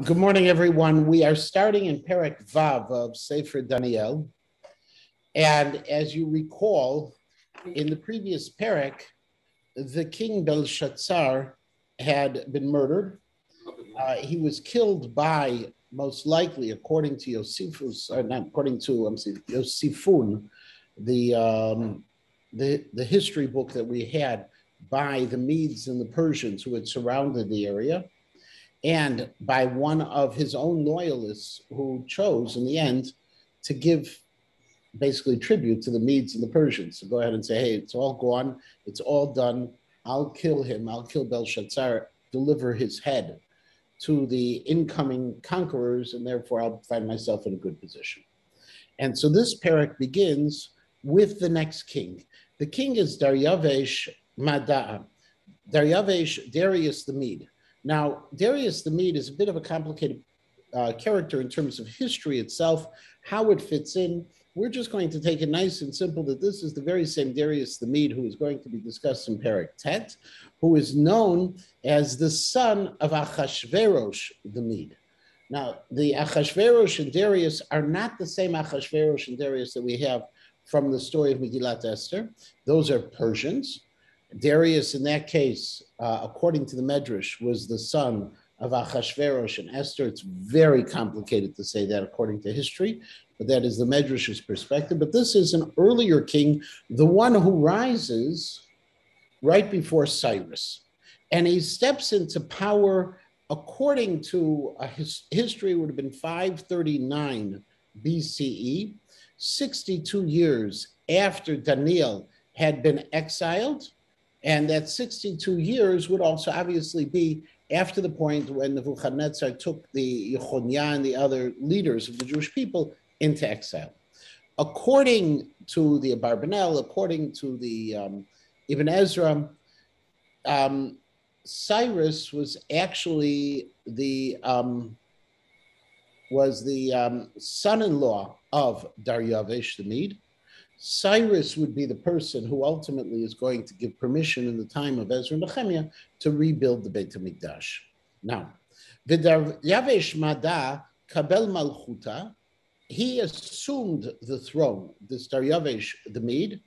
Good morning, everyone. We are starting in Perek Vav of Sefer Daniel. And as you recall, in the previous Perek, the king Belshazzar had been murdered. He was killed by, most likely, according to Yosifun, the history book that we had, by the Medes and the Persians who had surrounded the area, and by one of his own loyalists who chose, in the end, to give basically tribute to the Medes and the Persians. So go ahead and say, hey, it's all gone. It's all done. I'll kill him. I'll kill Belshazzar, deliver his head to the incoming conquerors, and therefore I'll find myself in a good position. And so this parak begins with the next king. The king is Daryavesh Mada'a. Darius the Mede. Now, Darius the Mede is a bit of a complicated character in terms of history itself, how it fits in. We're just going to take it nice and simple that this is the very same Darius the Mede who is going to be discussed in Perek Tet, who is known as the son of Achashverosh the Mede. Now, the Achashverosh and Darius are not the same Achashverosh and Darius that we have from the story of Megillat Esther. Those are Persians. Darius, in that case, according to the Medrash, was the son of Achashverosh and Esther. It's very complicated to say that according to history, but that is the Medrash's perspective. But this is an earlier king, the one who rises right before Cyrus. And he steps into power, according to his history, would have been 539 BCE, 62 years after Daniel had been exiled. And that 62 years would also obviously be after the point when Nebuchadnezzar took the Yechonia and the other leaders of the Jewish people into exile. According to the Abarbanel, according to the Ibn Ezra, Cyrus was actually the son-in-law of Daryavesh the Mede. Cyrus would be the person who ultimately is going to give permission in the time of Ezra and Nehemiah to rebuild the Beit HaMikdash. Now, Daryavesh Mada Kabel Malchuta, he assumed the throne, this Daryavesh the Mede,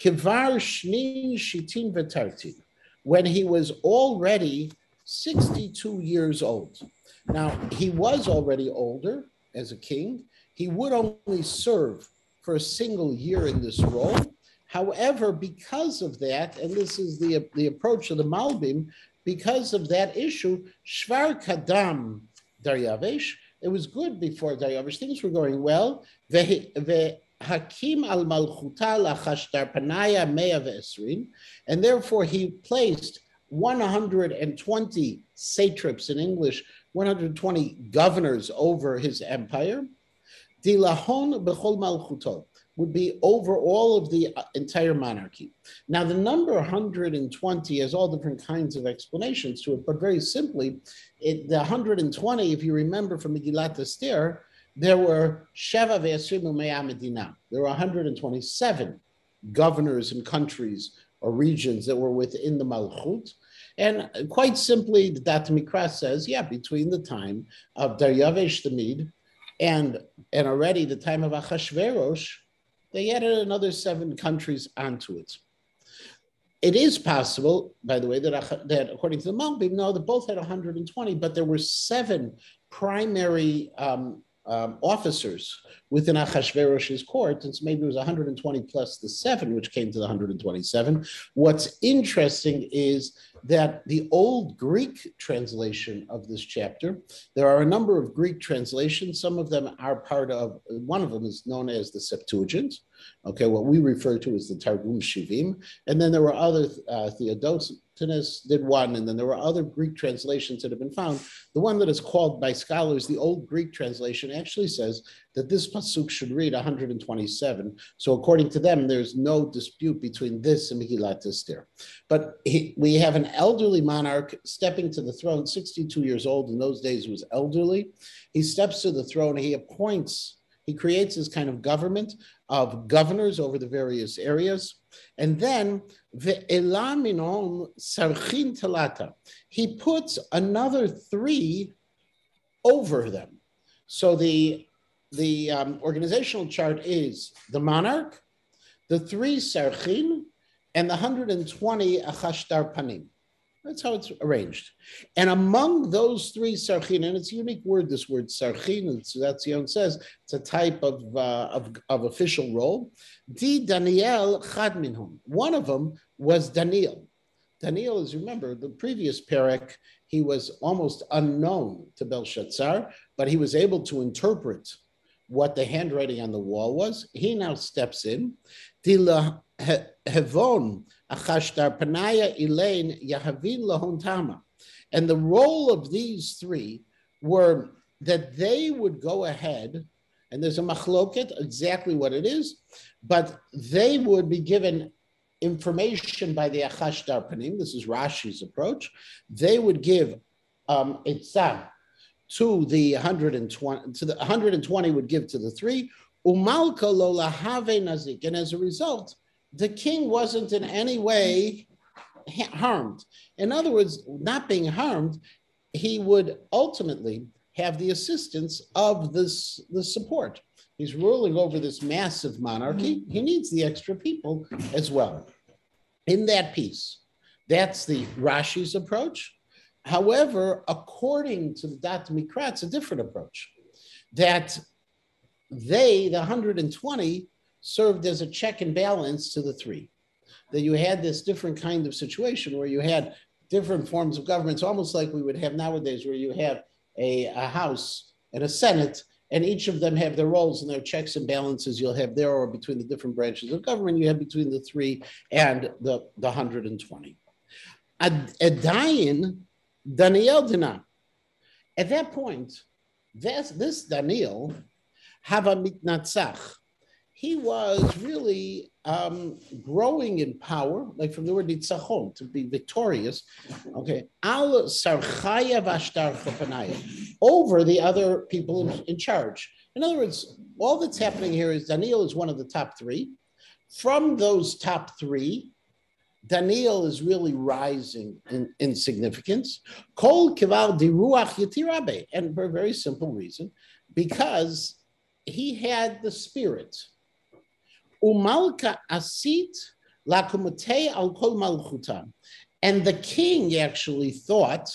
Kivar Shnin Shitin V'Tartin, when he was already 62 years old. Now, he was already older as a king. He would only serve for a single year in this role. However, because of that, and this is the approach of the Malbim, because of that issue, Shvar Kadam Daryavesh, it was good before Daryavesh, things were going well. Hakim al Malchuta lachashtar panaya mea ve'esrin, and therefore he placed 120 satraps, in English, 120 governors over his empire. Dilahon bechol malchuto would be over all of the entire monarchy. Now, the number 120 has all different kinds of explanations to it, but very simply, the 120, if you remember from Megillat Esther, there were Sheva ve'esrim u'mea medina. There were 127 governors and countries or regions that were within the Malchut. And quite simply, the Dat Mikra says, between the time of Daryavesh the Mede and already the time of Achashverosh, they added another 7 countries onto it. It is possible, by the way, that according to the Malbim, no, that both had 120, but there were 7 primary officers within Achashverosh's court, and so maybe it was 120 plus the 7, which came to the 127. What's interesting is that the old Greek translation of this chapter, there are a number of Greek translations. Some of them are part of, one of them is known as the Septuagint, okay, what we refer to as the Targum Shivim, and then there were other, Theodotus did one, and then there were other Greek translations that have been found. The one that is called by scholars the old Greek translation actually says that this pasuk should read 127. So according to them, there's no dispute between this and Megillat Esther. But we have an elderly monarch stepping to the throne, 62 years old. In those days, was elderly. He steps to the throne. He creates this kind of government of governors over the various areas. And then, ve'ela minon sarchin talata, he puts another 3 over them. So the organizational chart is the monarch, the 3 sarchin, and the 120 achashtar panim. That's how it's arranged. And among those 3 sarchin, and it's a unique word, this word sarchin, and so that's Zion says, it's a type of official role. Di Daniel chad minhum. One of them was Daniel. Daniel, as you remember, the previous parak, he was almost unknown to Belshazzar, but he was able to interpret what the handwriting on the wall was. He now steps in. Dila hevon achashtar panaya elaine yahavin lahon tama. And the role of these 3 were that they would go ahead, and there's a machloket, exactly what it is, but they would be given information by the achashtar panim. This is Rashi's approach. They would give itzah to the 120, to the 120 would give to the 3. Umalka lo lahave nazik. And as a result, the king wasn't in any way harmed. In other words, not being harmed, he would ultimately have the assistance of the support. He's ruling over this massive monarchy. He needs the extra people as well. In that piece, that's the Rashi's approach. However, according to the Dat Mikra, it's a different approach. That they, the 120, served as a check and balance to the 3. That you had this different kind of situation where you had different forms of government. It's almost like we would have nowadays, where you have a House and a Senate, and each of them have their roles and their checks and balances. You'll have there, or between the different branches of government, you have between the 3 and the 120. Adayin, Daniel Dina. At that point, this Daniel, Hava Mitnatzach, he was really growing in power, like from the word nitzachon, to be victorious, okay, al sarchaya vashtar chopanaya, over the other people in charge. In other words, all that's happening here is Daniel is one of the top 3. From those top 3, Daniel is really rising in significance. Kol kival diruach yitirabe, and for a very simple reason, because he had the spirit. Umalka asit lakumate al kol malchuta. And the king actually thought,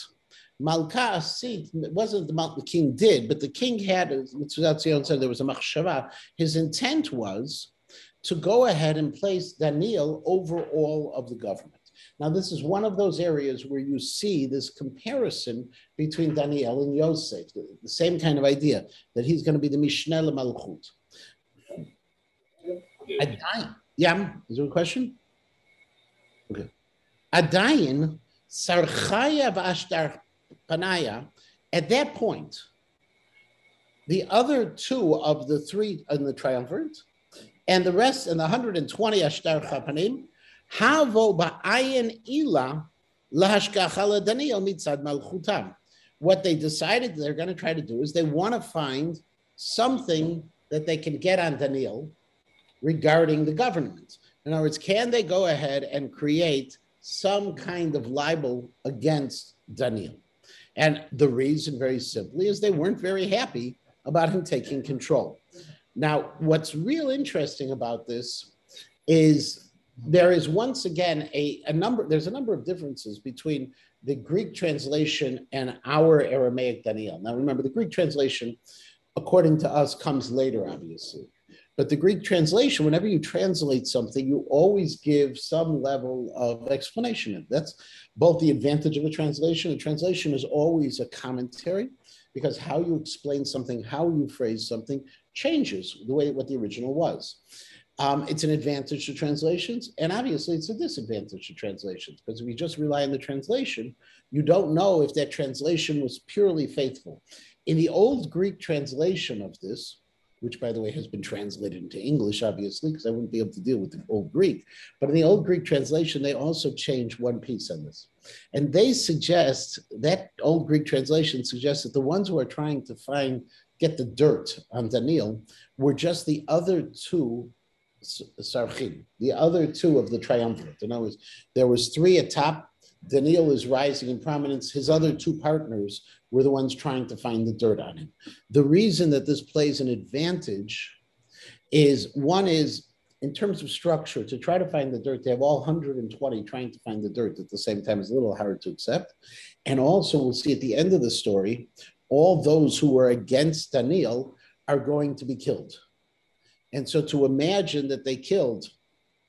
Malka asit, it wasn't the king did, but the king had, Zion said there was a machshava. His intent was to go ahead and place Daniel over all of the government. Now, this is one of those areas where you see this comparison between Daniel and Yosef, the same kind of idea, that he's going to be the Mishneh Malchut. Yeah, is there a question? Okay. Adayin, Sarchaya v'Ashtar Panaya, at that point, the other 2 of the 3 in the triumvirate, and the rest, and the 120 Ashtar Chapanim, Havo ba'ayin ila lahashkacha Daniel mitzad malchutam. What they decided they're going to try to do is they want to find something that they can get on Daniel regarding the government. In other words, can they go ahead and create some kind of libel against Daniel? And the reason, very simply, is they weren't very happy about him taking control. Now, what's real interesting about this is there is once again there's a number of differences between the Greek translation and our Aramaic Daniel. Now, remember, the Greek translation, according to us, comes later, obviously. But the Greek translation, whenever you translate something, you always give some level of explanation. That's both the advantage of a translation. A translation is always a commentary, because how you explain something, how you phrase something changes the way what the original was. It's an advantage to translations, and obviously it's a disadvantage to translations, because if you just rely on the translation, you don't know if that translation was purely faithful. In the old Greek translation of this, which, by the way, has been translated into English, obviously, because I wouldn't be able to deal with the old Greek. But in the old Greek translation, they also changed one piece on this. And they suggest, that old Greek translation suggests that the ones who are trying to get the dirt on Daniel were just the other 2 sarchim, the other 2 of the triumvirate. In other words, there was 3 atop Daniel is rising in prominence. His other two partners were the ones trying to find the dirt on him. The reason that this plays an advantage is one is in terms of structure, to try to find the dirt, they have all 120 trying to find the dirt at the same time is a little hard to accept. And also, we'll see at the end of the story, all those who were against Daniel are going to be killed. And so to imagine that they killed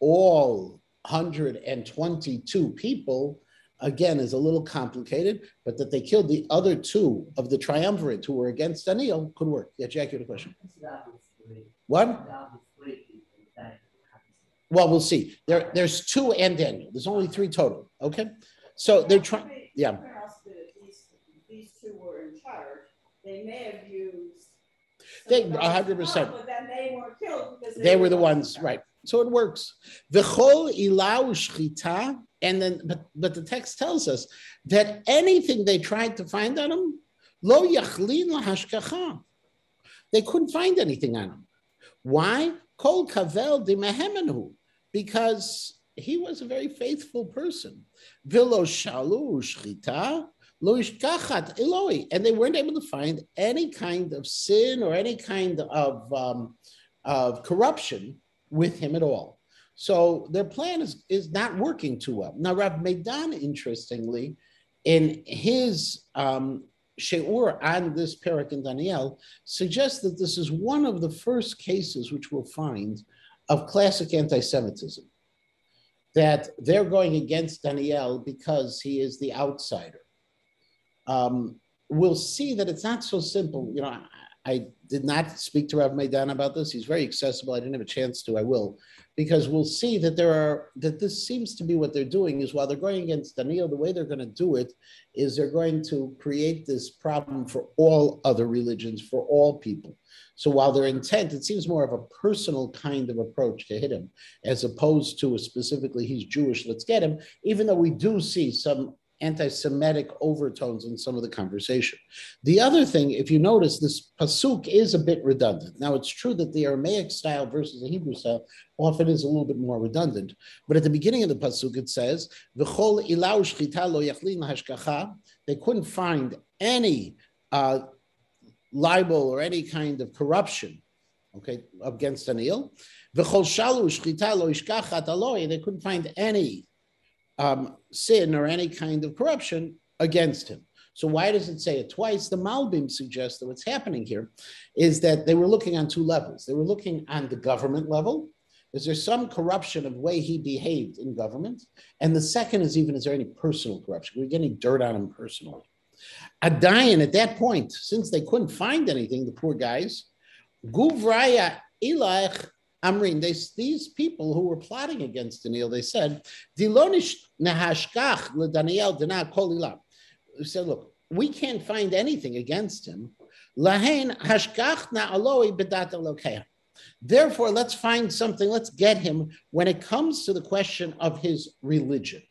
all 122 people, again, is a little complicated, but that they killed the other two of the triumvirate who were against Daniel could work. Yeah, Jack, you had a question. What? Well, we'll see. There's two and Daniel. There's only three total. Okay, so they're trying. Yeah. These two were in charge. They may have used. They 100%. But then they were killed because they were the ones, right? So it works. V'chol ilau shchita, and then, but the text tells us that anything they tried to find on him, lo yachlin lahashkacha. They couldn't find anything on him. Why? Kol kavel dimehemenu, because he was a very faithful person. Vilo shalu shchita lo ishkachat Eloi, and they weren't able to find any kind of sin or any kind of corruption with him at all. So their plan is not working too well. Now, Rav Meidan, interestingly, in his She'ur on this parak in Daniel, suggests that this is one of the first cases which we'll find of classic anti-Semitism, that they're going against Daniel because he is the outsider. We'll see that it's not so simple. You know, I did not speak to Rav Meidan about this. He's very accessible. I didn't have a chance to. I will, because we'll see that that this seems to be what they're doing is while they're going against Daniel, the way they're going to do it is they're going to create this problem for all other religions, for all people. So while their intent, it seems more of a personal kind of approach to hit him, as opposed to specifically he's Jewish, let's get him, even though we do see some anti-Semitic overtones in some of the conversation. The other thing, if you notice, this pasuk is a bit redundant. Now, it's true that the Aramaic style versus the Hebrew style often is a little bit more redundant, but at the beginning of the pasuk it says, "V'chol ilau shchita lo yachlin hashkacha." They couldn't find any libel or any kind of corruption, okay, against Daniel. V'chol shalu shchita lo ishkachat aloi. They couldn't find any sin or any kind of corruption against him. So why does it say it twice? The Malbim suggests that what's happening here is that they were looking on two levels. They were looking on the government level. Is there some corruption of the way he behaved in government? And the second is there any personal corruption? We're getting dirt on him personally. Adayan, at that point, since they couldn't find anything, the poor guys, Guvraya Ilach Amrin, these people who were plotting against Daniel, they said, Dilonish nahashkach Daniel dana kolila. They said, look, we can't find anything against him. Lahain hashkach na aloi bedat elokeh. Therefore, let's find something, let's get him when it comes to the question of his religion.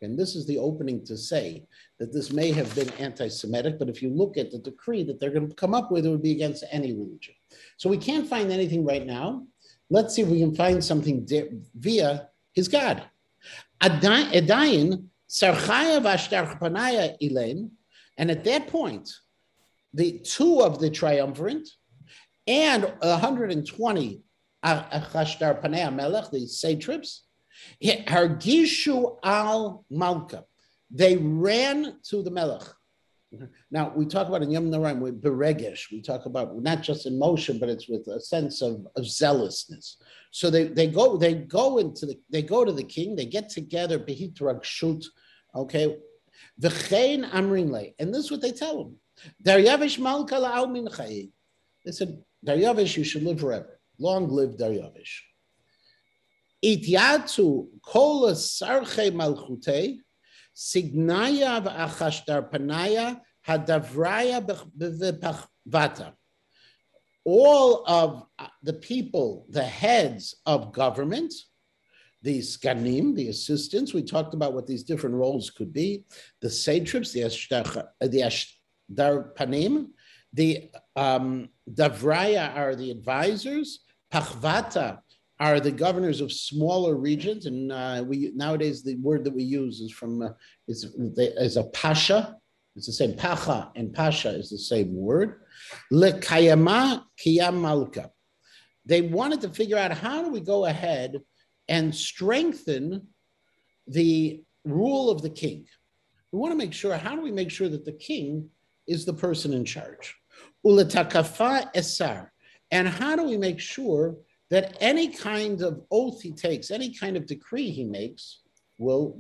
And this is the opening to say that this may have been anti-Semitic, but if you look at the decree that they're going to come up with, it would be against any religion. So we can't find anything right now. Let's see if we can find something via his God. Edayin, Sarchaya v'ashtar panaya Elaine, and at that point, the two of the triumvirate and 120 Achashtar Panea Melech, the satraps, Hargishu al Malka. They ran to the Melech. Now, we talk about in Yom Noraim with beregesh. We talk about not just emotion, but it's with a sense of zealousness. So they go to the king. They get together. Behit ragshut, okay. V'chein amrin, and this is what they tell him. Daryavish malka la'al min chayi. They said, Daryavish, you should live forever. Long live Daryavish. Ityatu kol sarche malchutei. Signaya v'achashtar panaya hadavraya b'vipachvata. All of the people, the heads of government, the skanim, the assistants, we talked about what these different roles could be, the satraps, the ashtarpanim, the davraya are the advisors, pachvata are the governors of smaller regions, and we nowadays the word that we use is from is a pasha. It's the same pacha and pasha is the same word. Lekayama kiyam malka. They wanted to figure out how do we go ahead and strengthen the rule of the king. We want to make sure, how do we make sure that the king is the person in charge? Uletakafa esar. And how do we make sure that any kind of oath he takes, any kind of decree he makes, will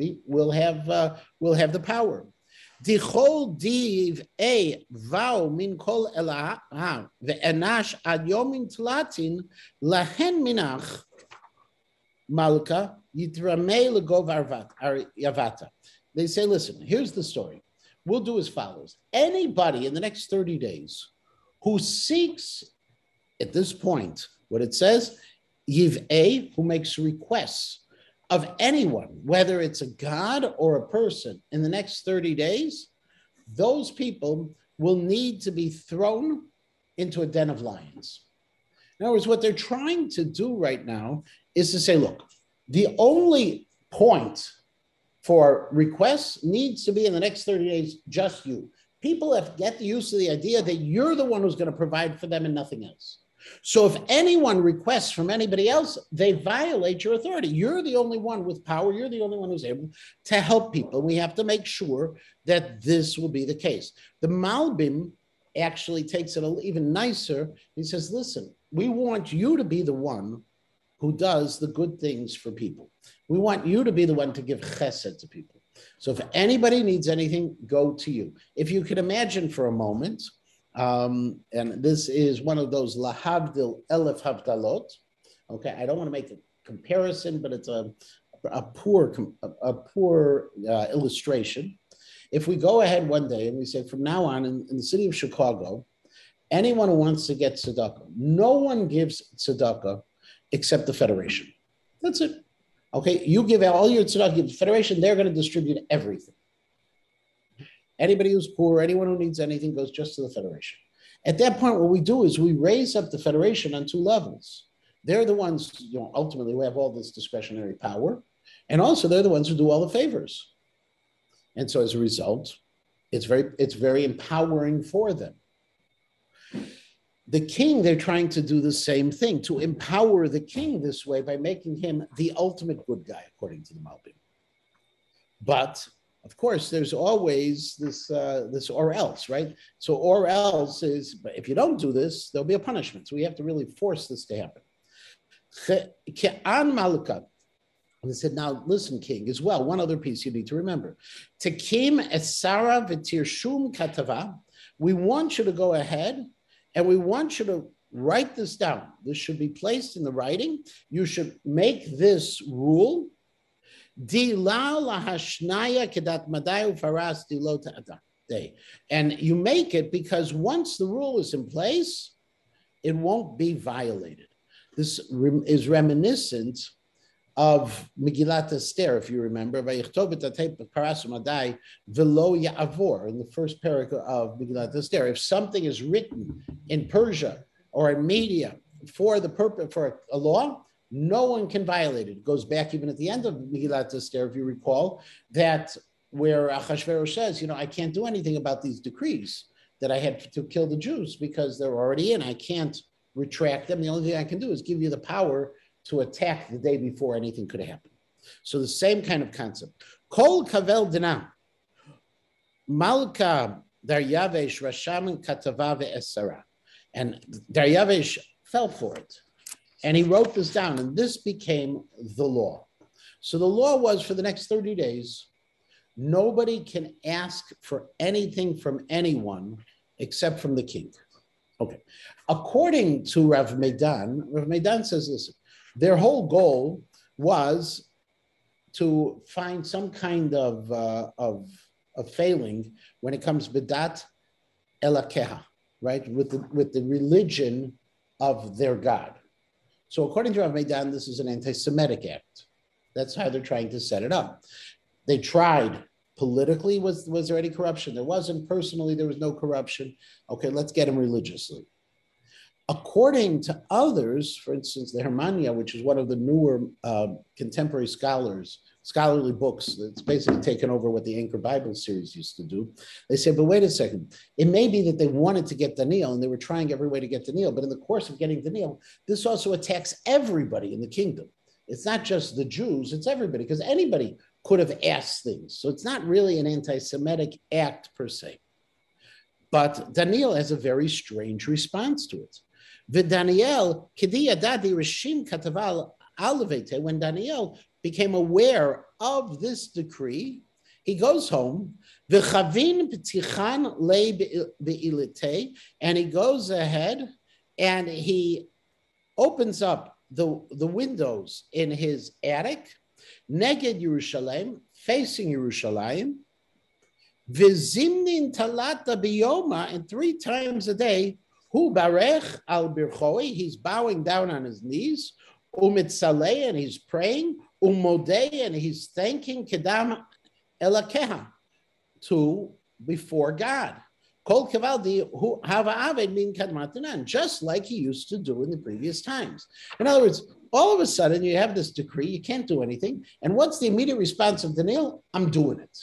have the power. Dichol div a vow min kol ela ve'enash ad yomin tlatin lahen minach malka yitramei legov yavata. They say, listen, here's the story. We'll do as follows. Anybody in the next 30 days who seeks, at this point, what it says, Yiv-A, who makes requests of anyone, whether it's a god or a person, in the next 30 days, those people will need to be thrown into a den of lions. In other words, what they're trying to do right now is to say, look, the only point for requests needs to be in the next 30 days, just you. People have to get used to the idea that you're the one who's going to provide for them and nothing else. So if anyone requests from anybody else, they violate your authority. You're the only one with power. You're the only one who's able to help people. We have to make sure that this will be the case. The Malbim actually takes it even nicer. He says, listen, we want you to be the one who does the good things for people. We want you to be the one to give chesed to people. So if anybody needs anything, go to you. If you can imagine for a moment, and this is one of those lahavdil elef havdalot. Okay, I don't want to make a comparison, but it's a poor illustration. If we go ahead one day and we say, from now on in the city of Chicago, anyone who wants to get tzedakah, no one gives tzedakah except the Federation. That's it. Okay, you give out all your tzedakah to the Federation, they're going to distribute everything. Anybody who's poor, anyone who needs anything goes just to the Federation. At that point, what we do is we raise up the Federation on two levels. They're the ones, ultimately who have all this discretionary power, and also they're the ones who do all the favors. And so as a result, it's very empowering for them. The king, they're trying to do the same thing, to empower the king this way by making him the ultimate good guy, according to the Malbim. But of course, there's always this or else, right? So or else is, but if you don't do this, there'll be a punishment. So we have to really force this to happen. Ke'an malka. And they said, now listen, king, as well, one other piece you need to remember. Tekim esara v'tirshum katava. We want you to go ahead and we want you to write this down. This should be placed in the writing. You should make this rule. And you make it because once the rule is in place, it won't be violated. This is reminiscent of Megillat Esther, if you remember, in the first paragraph of Megillat Esther. If something is written in Persia or in Media for the purpose for a law, no one can violate it. It goes back even at the end of Megillat Esther, if you recall, that where Achashverosh says, I can't do anything about these decrees that I had to kill the Jews because they're already in. I can't retract them. The only thing I can do is give you the power to attack the day before anything could happen. So the same kind of concept. Kol kavel dina, malka Daryavesh rashamin katava ve'esara. And Daryavesh fell for it. And he wrote this down, and this became the law. So the law was for the next 30 days, nobody can ask for anything from anyone except from the king. Okay. According to Rav Meidan says, listen, their whole goal was to find some kind of failing when it comes bedat elakeha, right? With the religion of their God. So according to Rav Meidan, this is an anti-Semitic act. That's how they're trying to set it up. They tried politically. Was there any corruption? There wasn't. Personally, there was no corruption. Okay, let's get him religiously. According to others, for instance, the Hermania, which is one of the newer contemporary scholarly books that's basically taken over what the Anchor Bible series used to do, they say, but wait a second, it may be that they wanted to get Daniel and they were trying every way to get Daniel, but in the course of getting Daniel, this also attacks everybody in the kingdom. It's not just the Jews, it's everybody, because anybody could have asked things. So it's not really an anti-Semitic act per se. But Daniel has a very strange response to it. When Daniel became aware of this decree, he goes home, and he goes ahead and he opens up the windows in his attic, neged Yerushalayim, facing Yerushalayim, v'zimnin talata biyoma, and 3 times a day, hu barech al birchoi, he's bowing down on his knees, umitzaleh, and he's praying, umodeh, and he's thanking kedam elakeha, to before God. Kol kavaldi hu hava aved min kadmatanan, just like he used to do in the previous times. In other words, all of a sudden you have this decree, you can't do anything, and what's the immediate response of Daniel? I'm doing it.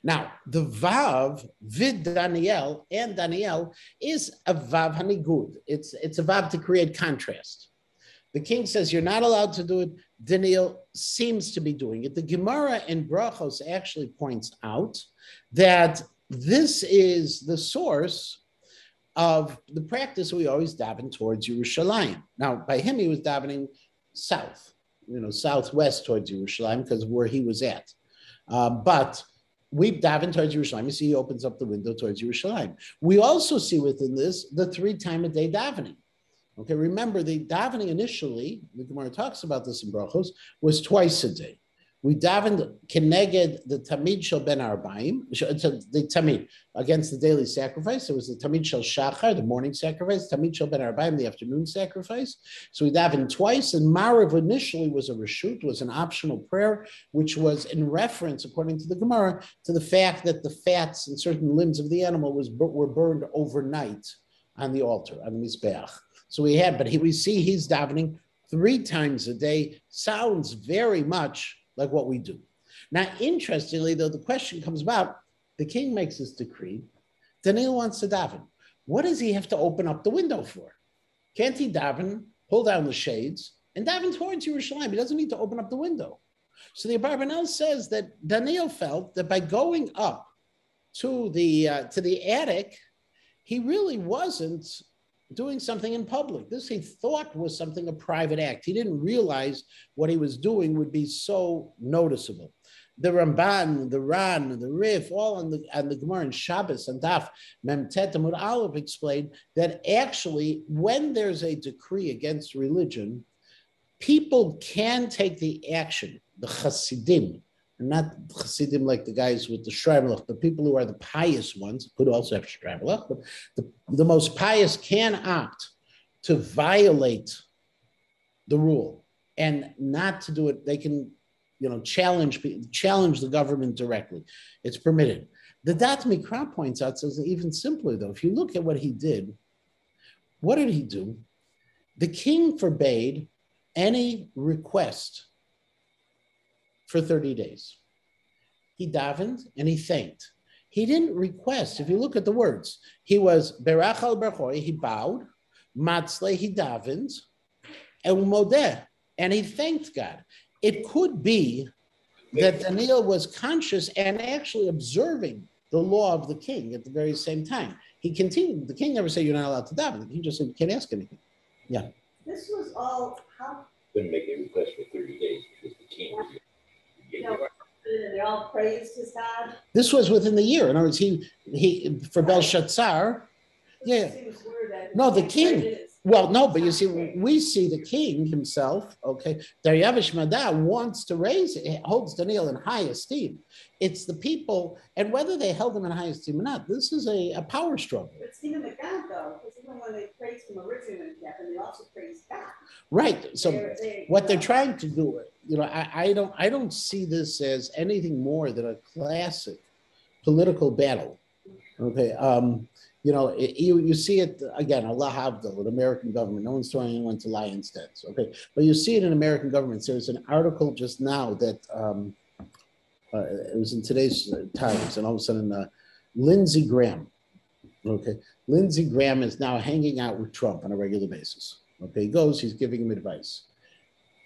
Now, the Vav, Vid Daniel, and Daniel is a Vav Hanigud. It's a Vav to create contrast. The king says you're not allowed to do it. Daniel seems to be doing it. The Gemara in Brachos actually points out that this is the source of the practice we always daven towards Yerushalayim. Now, by him, he was davening south, southwest towards Yerushalayim because of where he was at. But we daven towards Yerushalayim. You see, he opens up the window towards Yerushalayim. We also see within this the 3 times a day davening. Okay, remember the davening initially, the Gemara talks about this in Brachos, was twice a day. We davened keneged the Tamid Shel Ben Arbaim, the Tamid, against the daily sacrifice. It was the Tamid Shel Shachar, the morning sacrifice, Tamid Shel Ben Arbaim, the afternoon sacrifice. So we davened twice, and Marav initially was a reshut, was an optional prayer, which was in reference, according to the Gemara, to the fact that the fats and certain limbs of the animal were burned overnight on the altar, on the Mizbeach. So we see he's davening 3 times a day. Sounds very much like what we do. Now, interestingly, though, the question comes about, the king makes this decree, Daniel wants to daven. What does he have to open up the window for? Can't he daven, pull down the shades, and daven towards Yerushalayim? He doesn't need to open up the window. So the Abarbanel says that Daniel felt that by going up to the attic, he really wasn't doing something in public. This he thought was something, a private act. He didn't realize what he was doing would be so noticeable. The Ramban, the Ran, the Rif, all on the Gemara and Shabbos and Daf Memtet Amud Aleph explained that actually when there's a decree against religion, people can take the action, the Hasidim, not Hasidim like the guys with the Shremelach, but people who are the pious ones, could also have Shremelach, but the most pious can opt to violate the rule and not to do it. They can, challenge the government directly. It's permitted. The Dat Mikra points out, says even simpler though. If you look at what he did, what did he do? The king forbade any request for 30 days. He davened and he thanked. He didn't request. If you look at the words, he was berach al berchoi, he bowed, matzle, he davened, and modeh, and he thanked God. It could be that Daniel was conscious and actually observing the law of the king at the very same time. He continued. The king never said you're not allowed to daven. He just said you can't ask anything. Yeah. This was all how. Couldn't make a request for 30 days because the king. They all praised his God. This was within the year. In other words, he for Belshazzar. Yeah. No, the king. Well, no, but you see, we see the king himself, okay, Daryavish Madah wants to holds Daniel in high esteem. It's the people, and whether they held him in high esteem or not, this is a power struggle. It's even the God, though, because even when they praised him originally, they also praised God. Right. So what they're trying to do, I don't see this as anything more than a classic political battle. Okay. You see it again, Allah Havdil, an American government. No one's throwing anyone to lion's dens. Okay. But you see it in American governments. There's an article just now that it was in today's Times, and all of a sudden, Lindsey Graham. Okay. Lindsey Graham is now hanging out with Trump on a regular basis. Okay. He goes, he's giving him advice.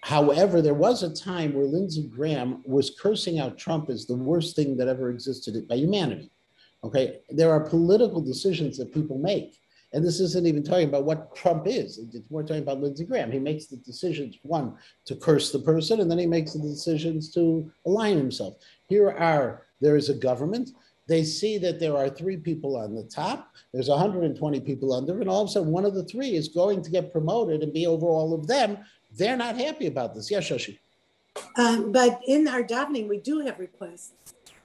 However, there was a time where Lindsey Graham was cursing out Trump as the worst thing that ever existed by humanity. Okay, there are political decisions that people make. And this isn't even talking about what Trump is. It's more talking about Lindsey Graham. He makes the decisions, one, to curse the person, and then he makes the decisions to align himself. There is a government. They see that there are 3 people on the top. There's 120 people under, and all of a sudden one of the 3 is going to get promoted and be over all of them. They're not happy about this. Yes, Shashi. But in our davening, we do have requests.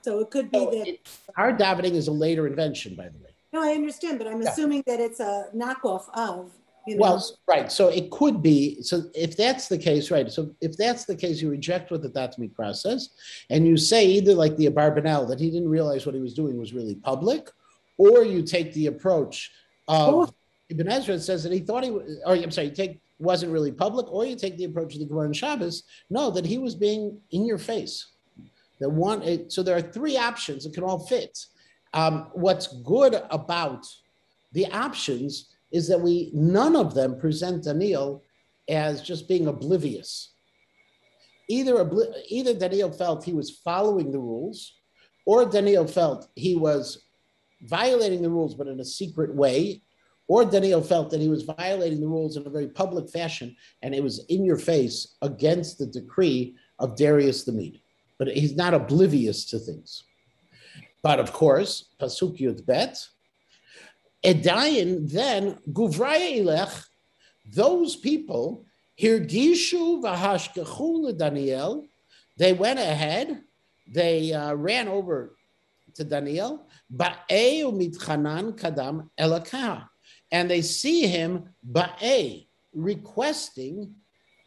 So it could be that our davening is a later invention, by the way. No, I understand, but I'm assuming that it's a knockoff of, Well, right. So it could be. So if that's the case, right. So if that's the case, you reject what the Tatmi process, and you say either like the Abarbanel that he didn't realize what he was doing was really public, or you take the approach of Ibn Ezra that says that he thought he was, or I'm sorry, wasn't really public, or you take the approach of the Gemara and Shabbos, no, that he was being in your face. So there are 3 options that can all fit. What's good about the options is that none of them present Daniel as just being oblivious. Either Daniel felt he was following the rules, or Daniel felt he was violating the rules but in a secret way, or Daniel felt that he was violating the rules in a very public fashion and it was in your face against the decree of Darius the Mede. But he's not oblivious to things. But of course, Pasuk Yud Bet, Edayin then, Guvraya Ilech, those people, Hirgishu Vahashkechu Daniel, they went ahead, they ran over to Daniel, Ba'e Mitchanan Kadam Elakah, and they see him Ba'e, requesting,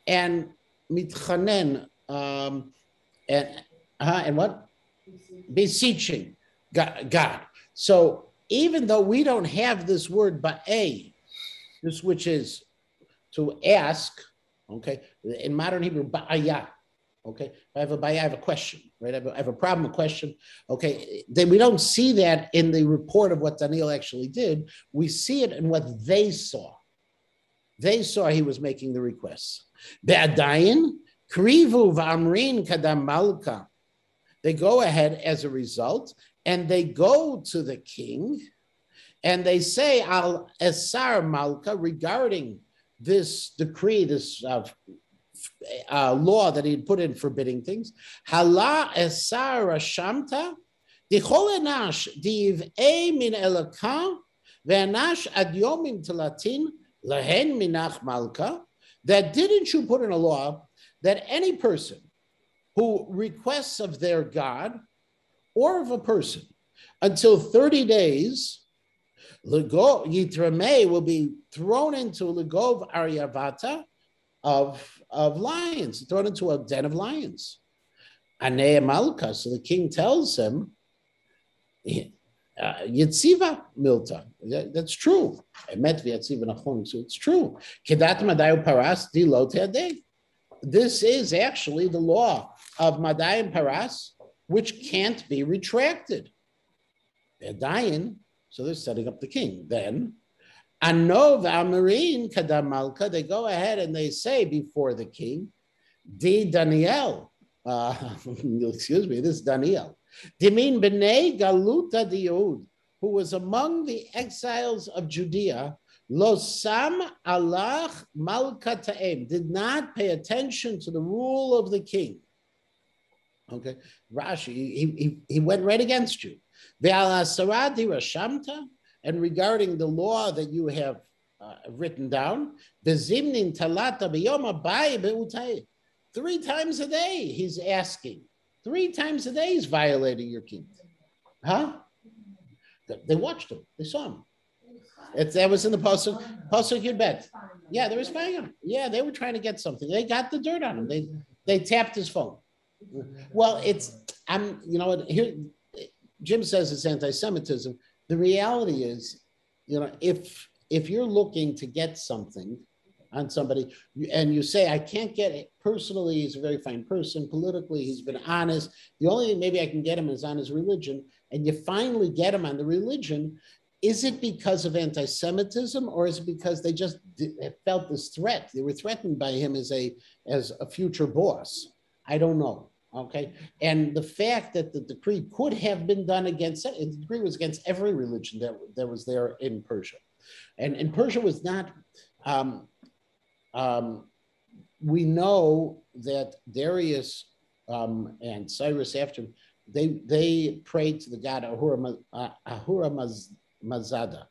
and Mitchanen, and what? Beseeching God. So even though we don't have this word ba'eh, this which is to ask, okay, in modern Hebrew, ba'ayah, okay, I have a question, right? I have a problem, a question, okay, then we don't see that in the report of what Daniel actually did. We see it in what they saw. They saw he was making the requests. Be'adayin, krivu v'amrin kadam malka. They go ahead as a result, and they go to the king, and they say, Al Esar Malka, regarding this decree, this law that he put in forbidding things, Hala Esar Rashamta, Dicholenash div e min elaka, ve'anash ad yomim telatin, lehen minach Malka, that didn't you put in a law that any person who requests of their God or of a person until 30 days, Lego Yitrame will be thrown into Legov Aryavata of lions, thrown into a den of lions. Anei Malka, so the king tells him, Yitziva Milta. That's true. So it's true. Kedat Madayu Paras di Lotade. This is actually the law of Madai and Paras, which can't be retracted. They're dying, so they're setting up the king. Then, Anov Amarin Kadam Malka, they go ahead and they say before the king, Di Daniel, excuse me, this is Daniel, Dimin B'nei Galuta Diud, who was among the exiles of Judea, Losam Allah Malka Ta'em, did not pay attention to the rule of the king. Okay, Rashi, he went right against you. Ve'alasaradi Rashamta, and regarding the law that you have written down, Bezimnin Talata B'yom Abai Be'utai, 3 times a day he's asking. 3 times a day he's violating your king. Huh? They watched him. They saw him. That was in the Pasuk Yud Bet. Yeah, they were spying on him. Yeah, they were trying to get something. They got the dirt on him. They tapped his phone. Well, here Jim says it's anti-Semitism. The reality is, if you're looking to get something on somebody and you say, I can't get it personally, he's a very fine person, politically, he's been honest. The only thing maybe I can get him is on his religion, and you finally get him on the religion. Is it because of anti-Semitism, or is it because they just felt this threat? They were threatened by him as a future boss. I don't know. Okay. And the fact that the decree could have been done against it, the decree was against every religion that was there in Persia. And Persia was not, we know that Darius and Cyrus after, they prayed to the god Ahura Mazda.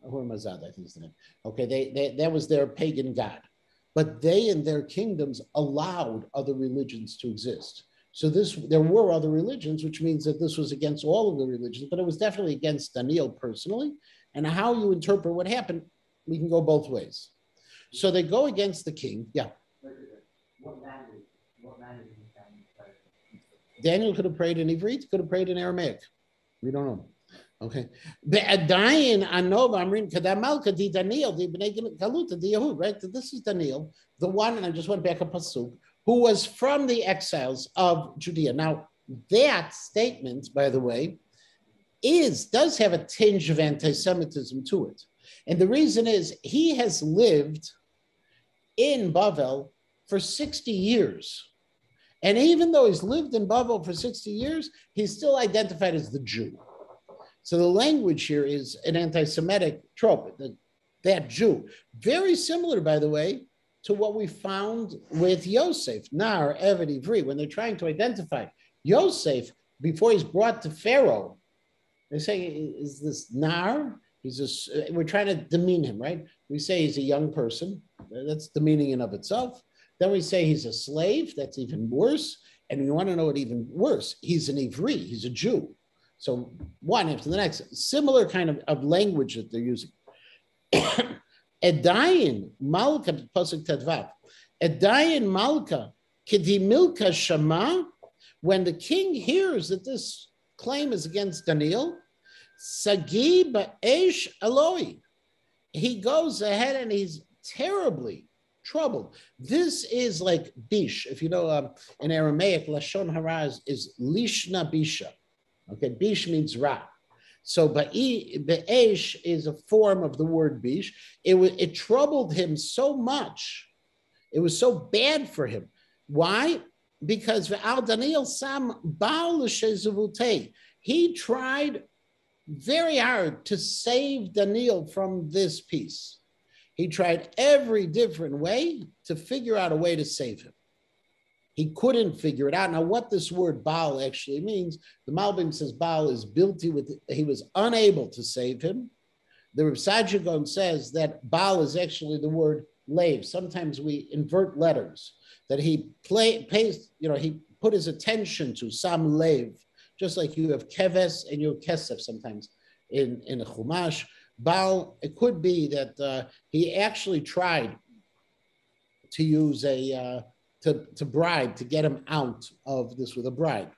Ahura Mazda, I think is the name. Okay, that was their pagan god. But they in their kingdoms allowed other religions to exist. So there were other religions, which means that this was against all of the religions, but it was definitely against Daniel personally. And how you interpret what happened, we can go both ways. So they go against the king. Yeah. What language Daniel could have prayed in Ivrit, could have prayed in Aramaic. We don't know. Okay. Right? This is Daniel, the one, and I just went back a pasuk, who was from the exiles of Judea. Now, that statement, by the way, does have a tinge of anti-Semitism to it. And the reason is he has lived in Bavel for 60 years. And even though he's lived in Bavel for 60 years, he's still identified as the Jew. So the language here is an anti-Semitic trope, that Jew. Very similar, by the way, to what we found with Yosef, Nar, Eved, Ivri, when they're trying to identify Yosef before he's brought to Pharaoh. They say, is this Nar? We're trying to demean him, right? We say he's a young person. That's demeaning in of itself. Then we say he's a slave. That's even worse. And you want to know what even worse? He's an Ivri. He's a Jew. So one after the next. Similar kind of language that they're using. Edayin Malka, Pasuk Tedvav. Edayin Malka, Kedi Milka Shama. When the king hears that this claim is against Daniel, Sagi Ba'esh Eloi. He goes ahead and he's terribly troubled. This is like bish. If you know in Aramaic, Lashon Hara is Lishna Bisha. Okay, bish means ra. So Ba'esh is a form of the word bish. It troubled him so much. It was so bad for him. Why? Because Al Daniel Sam Baal Shezavute. He tried very hard to save Daniel from this piece. He tried every different way to figure out a way to save him. He couldn't figure it out. Now, what this word Baal actually means, the Malbim says Baal is guilty with, he was unable to save him. The Reb Sajagon says that Baal is actually the word lave. Sometimes we invert letters, that he he put his attention to some lave, just like you have keves and you have kesef sometimes in a chumash. Baal, it could be that he actually tried to use to bribe, to get him out of this with a bribe.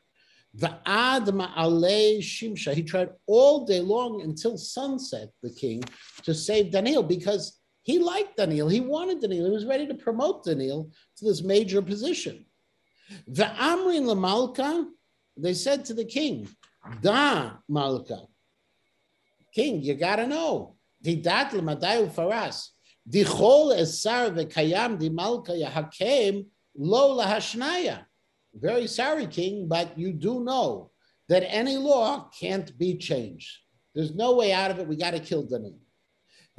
Va'ad ma'alei shimsha. He tried all day long until sunset, the king, to save Daniel because he liked Daniel. He wanted Daniel. He was ready to promote Daniel to this major position. Va'amrin lamalka. They said to the king, Da malka. King, you got to know. Didat l'madayu faras. Dichol esar v'kayam di malka yahakem lo lahashnaya. Very sorry, king, but you do know that any law can't be changed. There's no way out of it. We got to kill Daniel.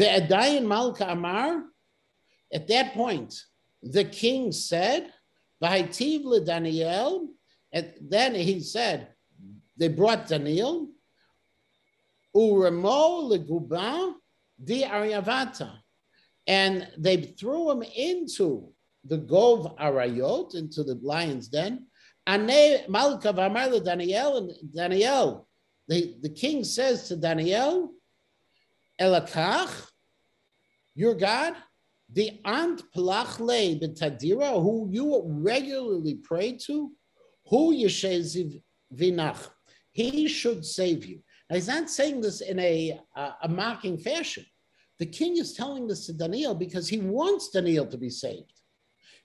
Ve'adayin malka amar. At that point, the king said, V'haitiv l'Daniel. And then he said, they brought Daniel, Uremo leguba di Aryavata. And they threw him into the Gov Arayot, into the lion's den. Ane Malka v'amar Daniel, and Daniel, the king says to Daniel, Elakach, your God, the Ant Plachle B'Tadira, who you regularly pray to, Hu Yesheziv Vinach, he should save you. Now, he's not saying this in a mocking fashion. The king is telling this to Daniel because he wants Daniel to be saved.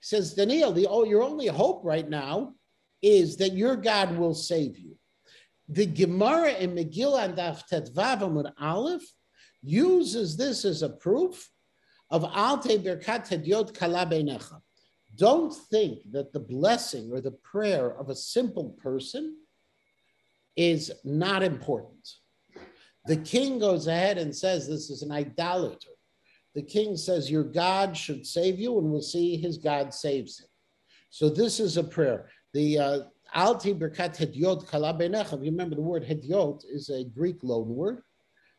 He says, Daniel, your only hope right now is that your God will save you. The Gemara in Megillah and Daf Tetvav Amud Aleph uses this as a proof of Alte Birkat Hediot Kala Beinecha. Don't think that the blessing or the prayer of a simple person is not important. The king goes ahead and says this is an idolater. The king says your God should save you, and we'll see his God saves him. So this is a prayer. The Alti Birkat Hediot Kala Beinecha. If you remember, the word Hediot is a Greek loan word.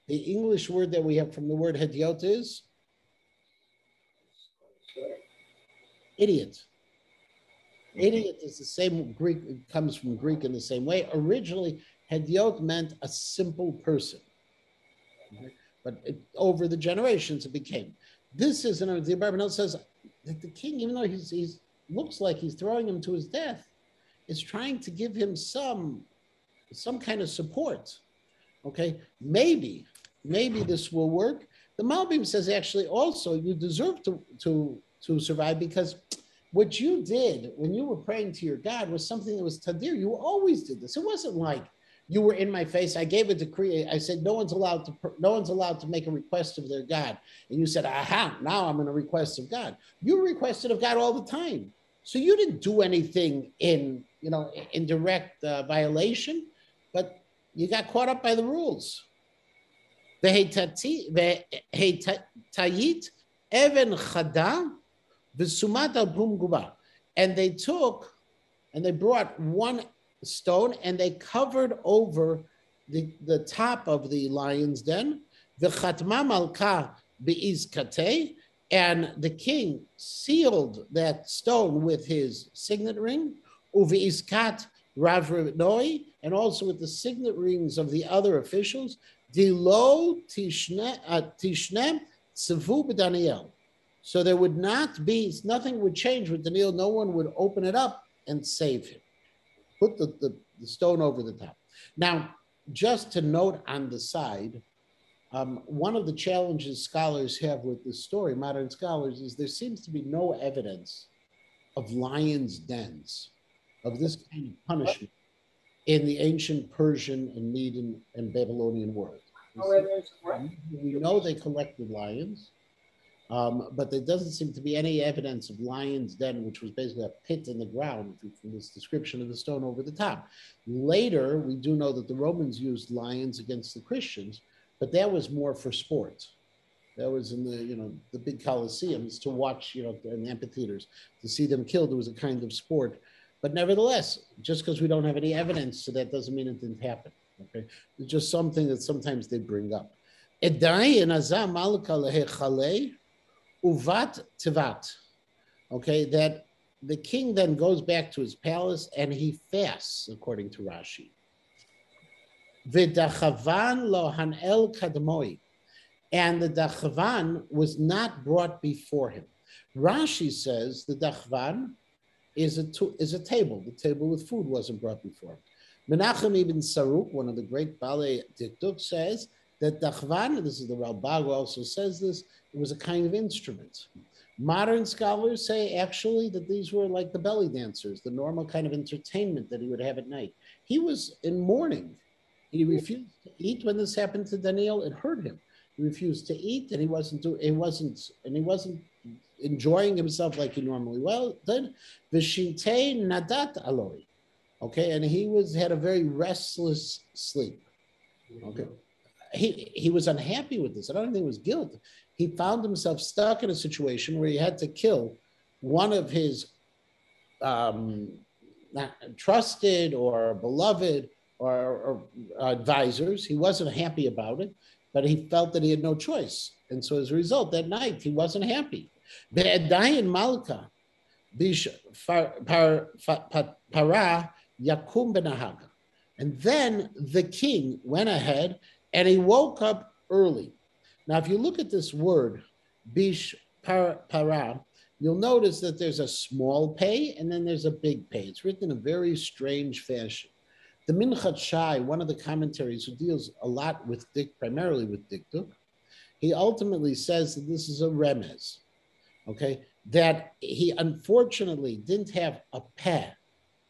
The English word that we have from the word Hediot is idiot. Idiot is the same Greek, it comes from Greek in the same way. Originally, Hediot meant a simple person. Okay? But over the generations, it became. This is, the Abarbanel says that the king, even though he's looks like he's throwing him to his death, is trying to give him some kind of support. Okay, maybe this will work. The Malbim says actually also you deserve to survive because what you did when you were praying to your God was something that was tadir. You always did this. It wasn't like you were in my face. I gave a decree. I said no one's allowed to make a request of their God, and you said, "Aha! Now I'm going to request of God." You requested of God all the time, so you didn't do anything in direct violation, but you got caught up by the rules. Tayit even chada v'sumat al pum guba, and they brought one stone and they covered over the top of the lion's den. V'chatma malka be'izkatei, and the king sealed that stone with his signet ring, uve'izkat Rav Noi, and also with the signet rings of the other officials. Dilo tishnem tzivu b'Daniel. So there would not be, nothing would change with Daniel. No one would open it up and save him. Put the stone over the top. Now, just to note on the side, one of the challenges scholars have with this story, modern scholars, is there seems to be no evidence of lions' dens, of this kind of punishment in the ancient Persian and Median and Babylonian world. We know they collected lions, but there doesn't seem to be any evidence of lion's den, which was basically a pit in the ground from this description of the stone over the top. Later, we do know that the Romans used lions against the Christians, but that was more for sport. That was in the big Colosseums to watch, in amphitheaters, to see them killed. It was a kind of sport. But nevertheless, just because we don't have any evidence, so that doesn't mean it didn't happen. Okay, it's just something that sometimes they bring up. Uvat tivat. Okay, that the king then goes back to his palace and he fasts, according to Rashi. V'dachavan lo hanel kadmoi, and the dachavan was not brought before him. Rashi says the dachavan is a table. The table with food wasn't brought before him. Menachem ibn Saruk, one of the great Balei Dikduk, says that dachavan, this is the Ralbag who also says this, it was a kind of instrument. Modern scholars say actually that these were like the belly dancers, the normal kind of entertainment that he would have at night. He was in mourning. He refused to eat when this happened to Daniel. It hurt him. He refused to eat, and he wasn't enjoying himself like he normally did. V'shintei nadat aloi. Okay, and he had a very restless sleep. Okay, he was unhappy with this. I don't think it was guilt. He found himself stuck in a situation where he had to kill one of his not trusted or beloved or advisors. He wasn't happy about it, but he felt that he had no choice. And so as a result, that night, he wasn't happy. Be'edayin malka bish para yakum benahaga. And then the king went ahead and he woke up early. Now, if you look at this word, bish para, you'll notice that there's a small pay and then there's a big pay. It's written in a very strange fashion. The Minchat Shai, one of the commentaries who deals a lot with primarily with Dikduk, he ultimately says that this is a remez, okay? That he unfortunately didn't have a peh,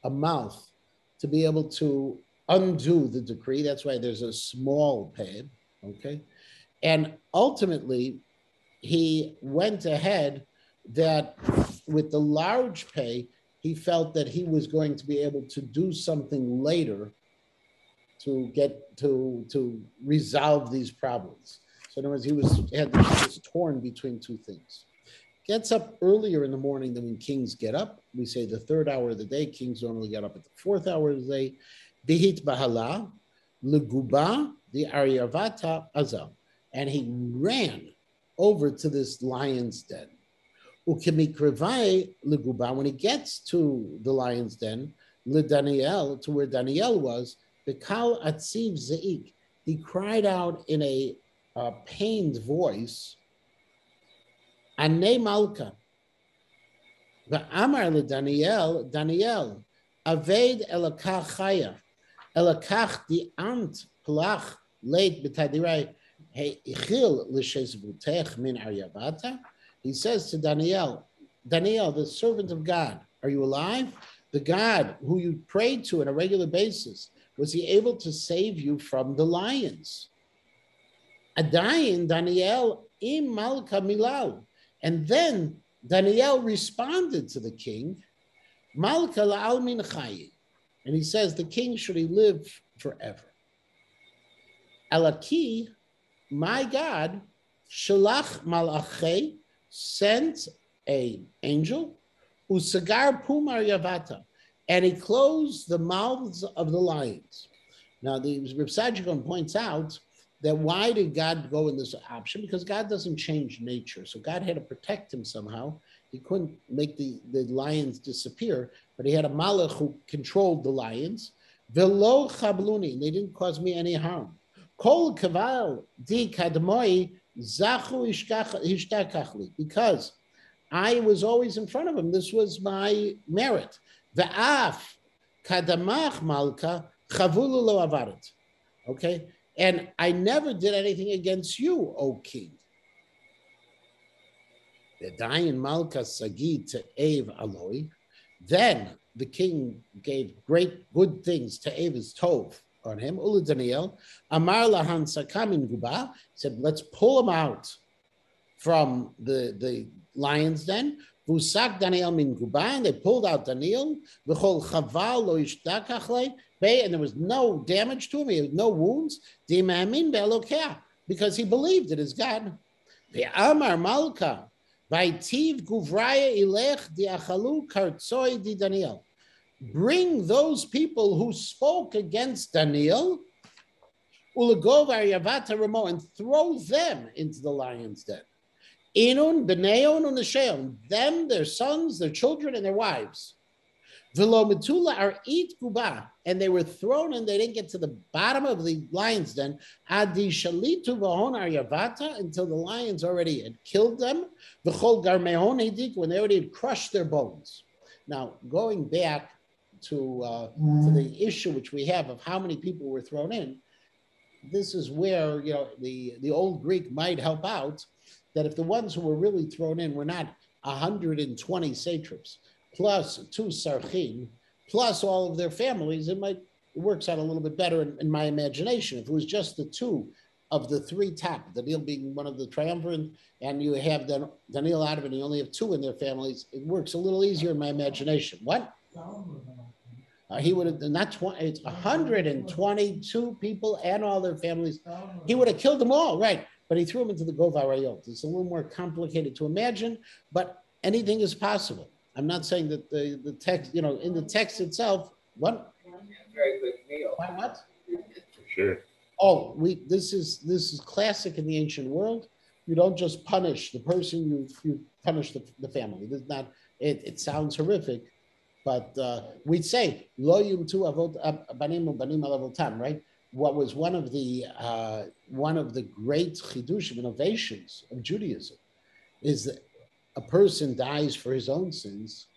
a mouth, to be able to undo the decree. That's why there's a small peh, okay? And ultimately, he went ahead that with the large pay, he felt that he was going to be able to do something later to get to resolve these problems. So in other words, he was torn between two things. Gets up earlier in the morning than when kings get up. We say the third hour of the day. Kings normally get up at the fourth hour of the day. Bihit bahala, leguba, the aryavata azam. And he ran over to this lion's den. Ukemikrivai leguba, when he gets to the lion's den, Daniel, to where Daniel was, Bekal atziv zeik, he cried out in a pained voice, Ane Malka, Amar le Daniel, Daniel, Aved elakach chaya, elakach di ant plach leit betadirai, heichil l'shezvutech min aryabata. He says to Daniel, Daniel, the servant of God, are you alive? The God who you prayed to on a regular basis, was he able to save you from the lions? Adayin Daniel im malka milal. And then Daniel responded to the king, malka la'al min chayi. And he says, the king, should he live forever? Elaki, my God, shalach malachei, sent an angel, usagar pumar yavata, and he closed the mouths of the lions. Now, the Reb Sajigon points out that why did God go in this option? Because God doesn't change nature. So God had to protect him somehow. He couldn't make the lions disappear, but he had a malach who controlled the lions. Velo chabluni, they didn't cause me any harm. Kol kaval di kadmoi zachu ishtakachli, because I was always in front of him. This was my merit. Ve'af kadamach malka chavulu lo avaret. Okay, and I never did anything against you, O king. Ve'dayin malka sagid to Ev aloi. Then the king gave great good things to Eva's tov on him. Ula Daniel amar lahan sakamin guba, said, let's pull him out from the lion's den. Vusak Daniel min guba, and they pulled out Daniel. V'chol chaval lo ishtakachle, and there was no damage to him. He had no wounds. Dimamin be'elokeh, because he believed it is God. Ve'amar malka v'aitiv guvraya ilech diachalu kartzoi di Daniel. Bring those people who spoke against Daniel, ulegovar yavata ramo, and throw them into the lion's den. Inun, Beneon, and Nesheon, them, their sons, their children, and their wives. Velo Metula are eat guba, and they were thrown and they didn't get to the bottom of the lion's den. Adi Shalitu Vahon Aryavata, until the lions already had killed them. V'chol Garmehon Edik, when they already had crushed their bones. Now, going back to the issue which we have of how many people were thrown in, this is where the old Greek might help out. That if the ones who were really thrown in were not 120 satraps, plus 2 sarchim, plus all of their families, it works out a little bit better in my imagination. If it was just the 2 of the 3 top, Daniel being one of the triumvirate, and you have Daniel out of it, and you only have 2 in their families, it works a little easier in my imagination. What? He would have, not 20, it's 122 people and all their families. He would have killed them all, right? But he threw them into the Govarayot. It's a little more complicated to imagine, but anything is possible. I'm not saying that the text, in the text itself, what? Very good meal. Why what? For sure. Oh, this is classic in the ancient world. You don't just punish the person, you punish the family. This is not, it sounds horrific, but we'd say, Lo yum tu avot banim banim alavotam, right? What was one of the great chidushim, innovations of Judaism, is that a person dies for his own sins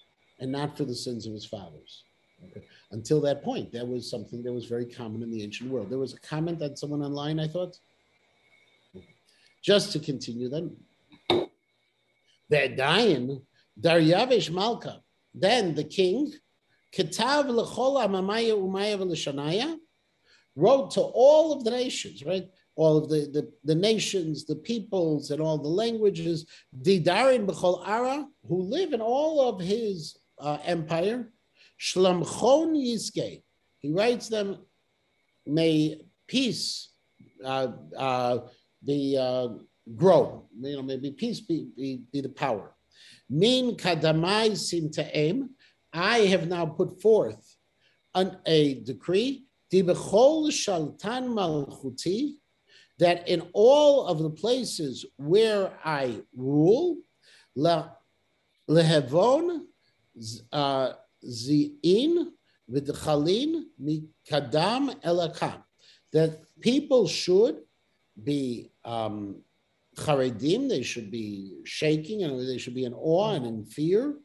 and not for the sins of his fathers. Okay. Until that point, that was something that was very common in the ancient world. There was a comment on someone online, I thought. Just to continue then. Ve'dayin Daryavish Malka. Then the king, Ketav l'chol amamaya umaya v'lishanaya, wrote to all of the nations, right? All of the nations, the peoples, and all the languages, Didarin b'chol ara, who live in all of his empire, Shlamchon Yiskei. He writes them, may peace grow. Maybe peace be the power. Min kadamai sim ta'em. I have now put forth a decree, di bechol shaltan malchuti, that in all of the places where I rule, lehevon zi'in v'dchalin mikadam elakam, that people should be charedim, they should be shaking, and they should be in awe and in fear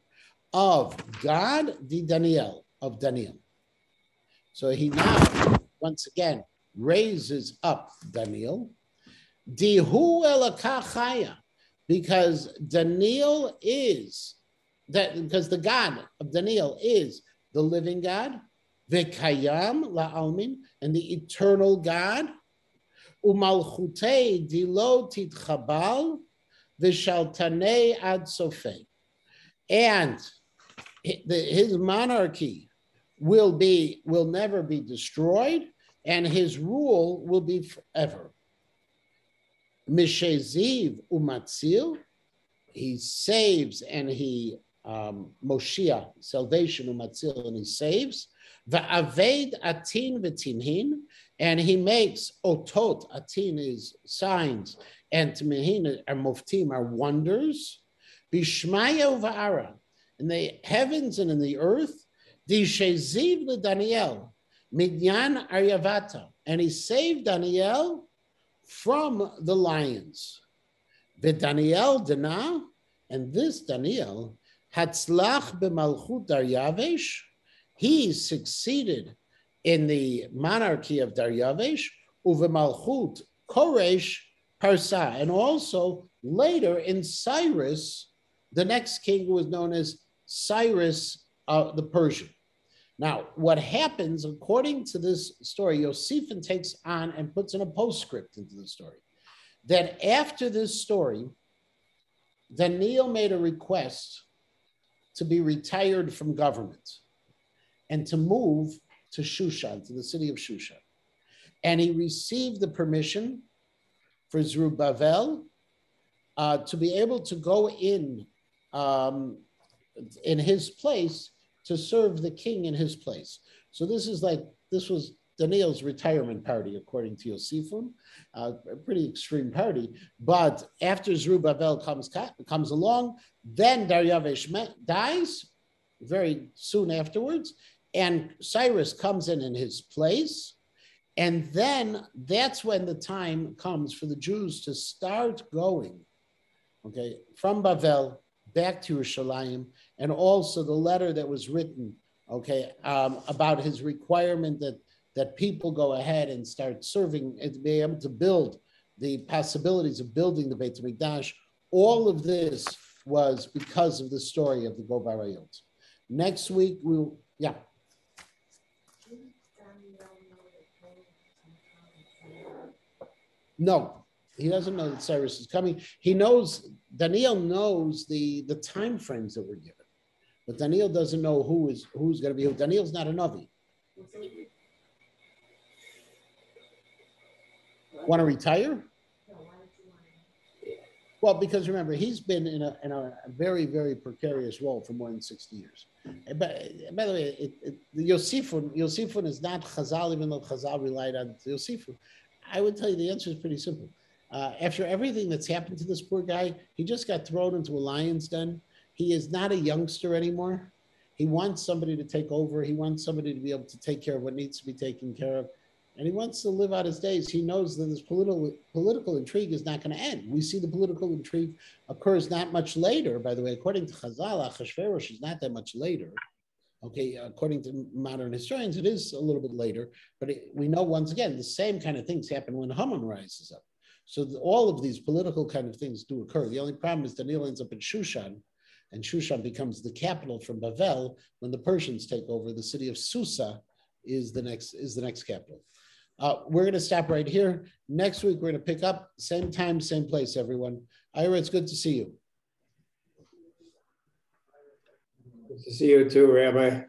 of God, of Daniel. So he now, once again, raises up Daniel, dihu elakachaya, because Daniel is that, because the God of Daniel is the living God, v'kayam la'almin, and the eternal God, umalchutei dilo titchabal v'shaltanei ad sofei, and his monarchy will never be destroyed, and his rule will be forever. Misheziv umatzil, he saves, and he Moshiach, salvation umatzil, and he saves. Va'aved atin v'timhin, and he makes otot, atin is signs, and timhin are moftim, are wonders. Bishmaya va'ara, in the heavens and in the earth. Disheziv leDaniel midyan aryavata, and he saved Daniel from the lions. V'Daniel dana, and this Daniel hatzlach b'malchut Daryavesh, he succeeded in the monarchy of Daryavesh, uvemalchut Koresh Parsa, and also later in Cyrus, the next king who was known as Cyrus the Persian. Now, what happens, according to this story, Josephus takes on and puts in a postscript into the story, that after this story, Daniel made a request to be retired from government and to move to Shushan, to the city of Shushan. And he received the permission for Zerubbabel to be able to go in his place, to serve the king in his place. So this was Daniel's retirement party, according to Josephus, a pretty extreme party. But after Zerubbabel comes along, then Daryavesh dies very soon afterwards, and Cyrus comes in his place. And then that's when the time comes for the Jews to start going, okay, from Babel back to Yerushalayim, and also the letter that was written, okay, about his requirement that people go ahead and start serving and be able to build the possibilities of building the Beit HaMikdash. All of this was because of the story of the Go Barayot. Next week, yeah. No, he doesn't know that Cyrus is coming. He knows, Daniel knows the time frames that were given, but Daniel doesn't know who's going to be who. Daniel's not a Navi. Want to retire? Well, because remember, he's been in a very, very precarious role for more than 60 years. But by the way, the Josephus is not Chazal, even though Chazal relied on Josephus. I would tell you the answer is pretty simple. After everything that's happened to this poor guy, he just got thrown into a lion's den. He is not a youngster anymore. He wants somebody to take over. He wants somebody to be able to take care of what needs to be taken care of. And he wants to live out his days. He knows that this political intrigue is not going to end. We see the political intrigue occurs not much later. By the way, according to Chazal, Achashverosh is not that much later. Okay, according to modern historians, it is a little bit later, but we know once again the same kind of things happen when Haman rises up. So all of these political kind of things do occur. The only problem is Daniel ends up in Shushan, and Shushan becomes the capital from Bavel when the Persians take over. The city of Susa is the next capital. We're going to stop right here. Next week we're going to pick up same time, same place. Everyone, Ira, it's good to see you. Good to see you too, Rabbi.